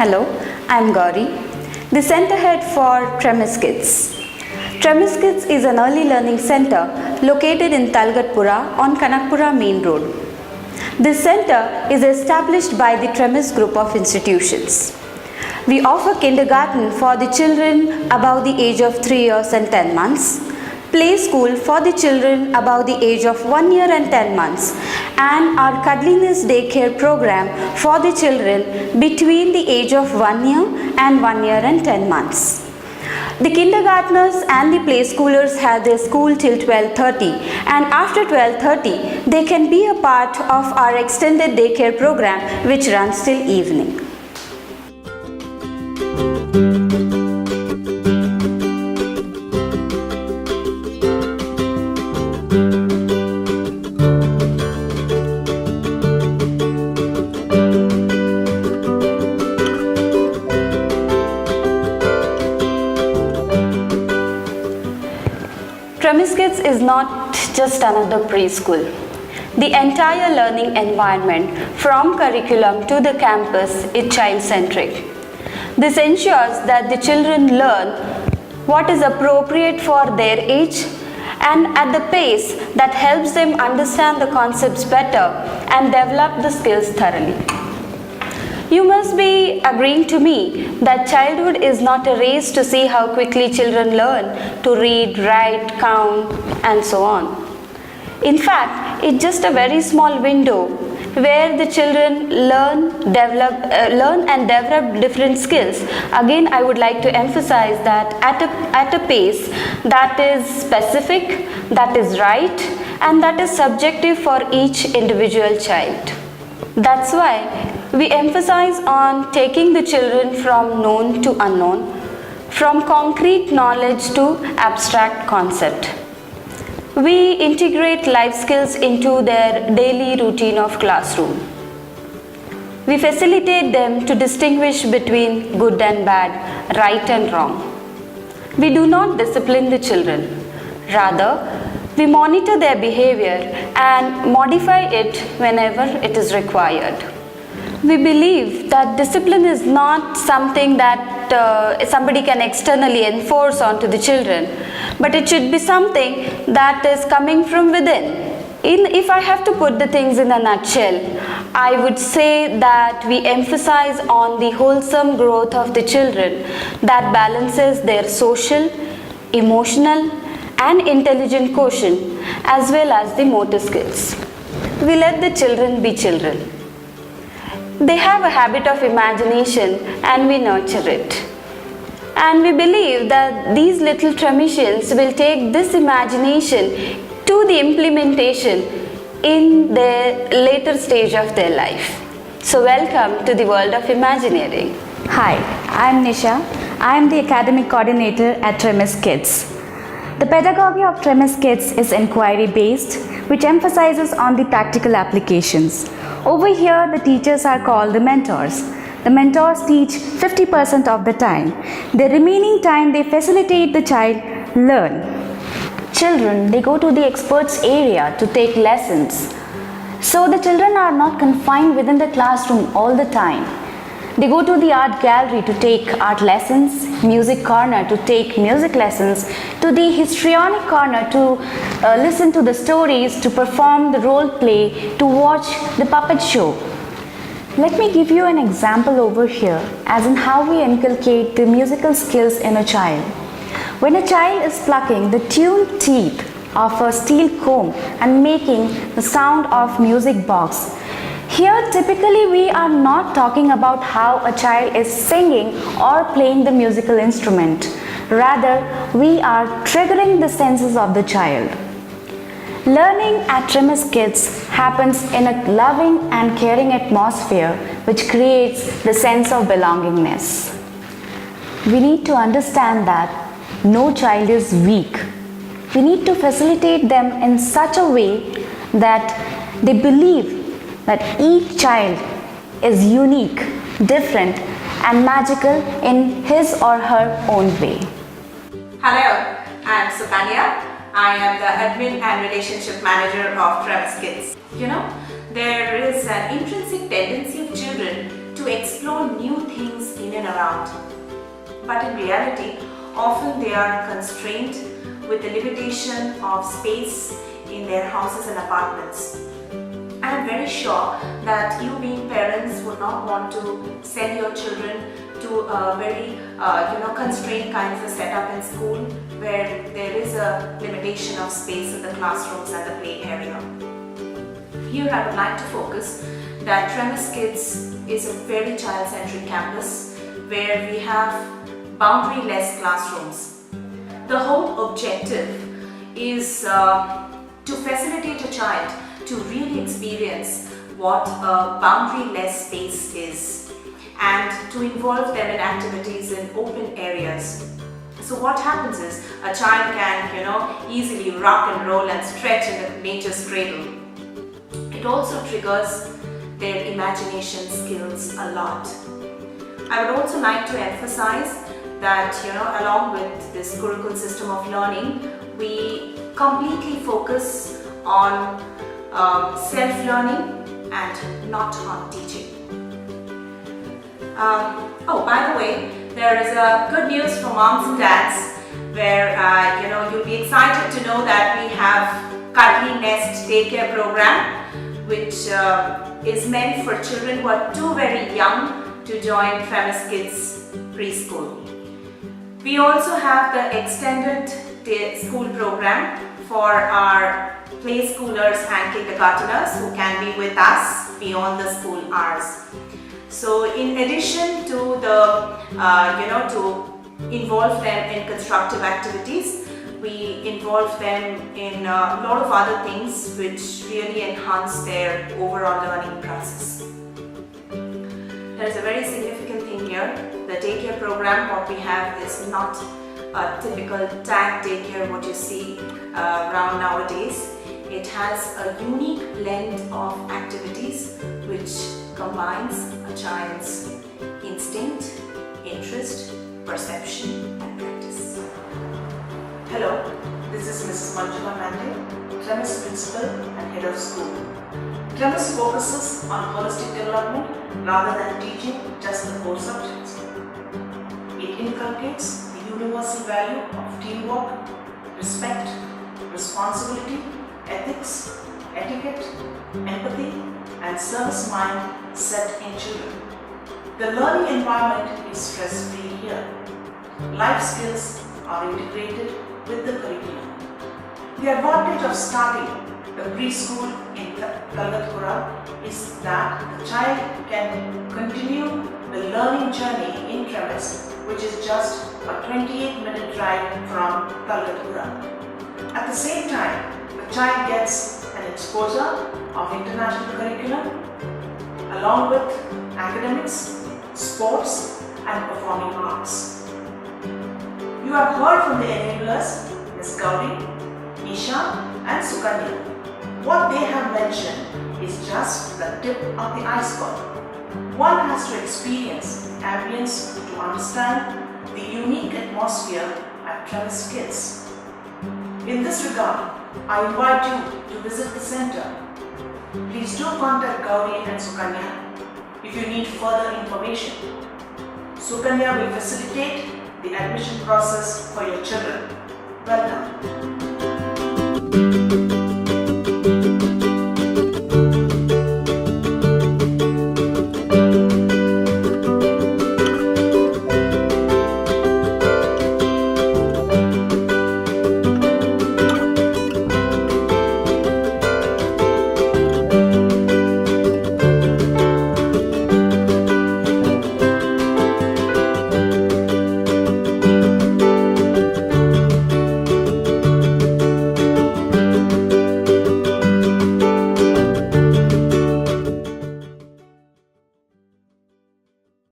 Hello, I'm Gauri, the Center Head for Treamis Kids. Treamis Kids is an early learning center located in Talgatpura on Kanakpura Main Road. This center is established by the Treamis group of institutions. We offer kindergarten for the children above the age of 3 years and 10 months, play school for the children above the age of 1 year and 10 months, and our cuddliness daycare program for the children between the age of 1 year and 1 year and 10 months. The kindergartners and the play schoolers have their school till 12:30, and after 12:30 they can be a part of our extended daycare program which runs till evening. Treamis Kids is not just another preschool. The entire learning environment from curriculum to the campus is child-centric. This ensures that the children learn what is appropriate for their age and at the pace that helps them understand the concepts better and develop the skills thoroughly. You must be agreeing to me that childhood is not a race to see how quickly children learn to read, write, count, and so on. In fact, it's just a very small window where the children learn and develop different skills. Again, I would like to emphasize that at a pace that is specific, that is right, and that is subjective for each individual child. That's why we emphasize on taking the children from known to unknown, from concrete knowledge to abstract concept. We integrate life skills into their daily routine of classroom. We facilitate them to distinguish between good and bad, right and wrong. We do not discipline the children. Rather, we monitor their behavior and modify it whenever it is required. We believe that discipline is not something that somebody can externally enforce onto the children, but it should be something that is coming from within. If I have to put the things in a nutshell, I would say that we emphasize on the wholesome growth of the children that balances their social, emotional, and intelligent quotient as well as the motor skills. We let the children be children. They have a habit of imagination and we nurture it. And we believe that these little Treamisians will take this imagination to the implementation in their later stage of their life. So welcome to the world of Imagineering. Hi, I'm Nisha. I'm the Academic Coordinator at Treamis Kids. The pedagogy of Treamis Kids is inquiry-based, which emphasizes on the practical applications. Over here, the teachers are called the mentors. The mentors teach 50% of the time. The remaining time, they facilitate the child learn. Children, they go to the experts area to take lessons. So the children are not confined within the classroom all the time. They go to the art gallery to take art lessons, music corner to take music lessons, to the histrionic corner to listen to the stories, to perform the role play, to watch the puppet show. Let me give you an example over here as in how we inculcate the musical skills in a child. When a child is plucking the tuned teeth of a steel comb and making the sound of music box, here typically we are not talking about how a child is singing or playing the musical instrument. Rather, we are triggering the senses of the child. Learning at Treamis Kids happens in a loving and caring atmosphere which creates the sense of belongingness. We need to understand that no child is weak. We need to facilitate them in such a way that they believe that each child is unique, different, and magical in his or her own way. Hello, I'm Sukanya. I am the Admin and Relationship Manager of Treamis Kids. You know, there is an intrinsic tendency of children to explore new things in and around. But in reality, often they are constrained with the limitation of space in their houses and apartments. I am very sure that you being parents would not want to send your children to a very constrained kind of a setup in school where there is a limitation of space in the classrooms and the play area. Here I would like to focus that Treamis Kids is a very child-centric campus where we have boundary-less classrooms. The whole objective is to facilitate a child to really experience what a boundary-less space is and to involve them in activities in open areas. So what happens is a child can, easily rock and roll and stretch in nature's cradle. It also triggers their imagination skills a lot. I would also like to emphasize that, along with this Gurukul system of learning, we completely focus on self-learning and not on teaching. By the way, there is a good news for moms and dads where you'll be excited to know that we have Cuddly Nest daycare program, which is meant for children who are too very young to join Treamis Kids preschool. We also have the extended day school program for our playschoolers and kindergarteners who can be with us beyond the school hours. So in addition to the, to involve them in constructive activities, we involve them in a lot of other things which really enhance their overall learning process. There is a very significant thing here. The daycare program, what we have is not a typical tag daycare what you see around nowadays. It has a unique blend of activities which combines a child's instinct, interest, perception and practice. Hello, this is Mrs. Manjula Mande, Treamis Principal and Head of School. Treamis focuses on holistic development rather than teaching just the core subjects. It inculcates the universal value of teamwork, respect, responsibility, ethics, etiquette, empathy, and service mind set in children. The learning environment is stress-free here. Life skills are integrated with the curriculum. The advantage of starting the preschool in Kalgatpura is that the child can continue the learning journey in Treamis, which is just a 28-minute drive from Kalgatpura. At the same time, the child gets an exposure of international curriculum along with academics, sports and performing arts. You have heard from the enablers, Ms. Gauri, Nisha and Sukanya. What they have mentioned is just the tip of the iceberg. One has to experience the ambience to understand the unique atmosphere at Treamis Kids. In this regard, I invite you to visit the center. Please do contact Gauri and Sukanya if you need further information. Sukanya will facilitate the admission process for your children. Welcome.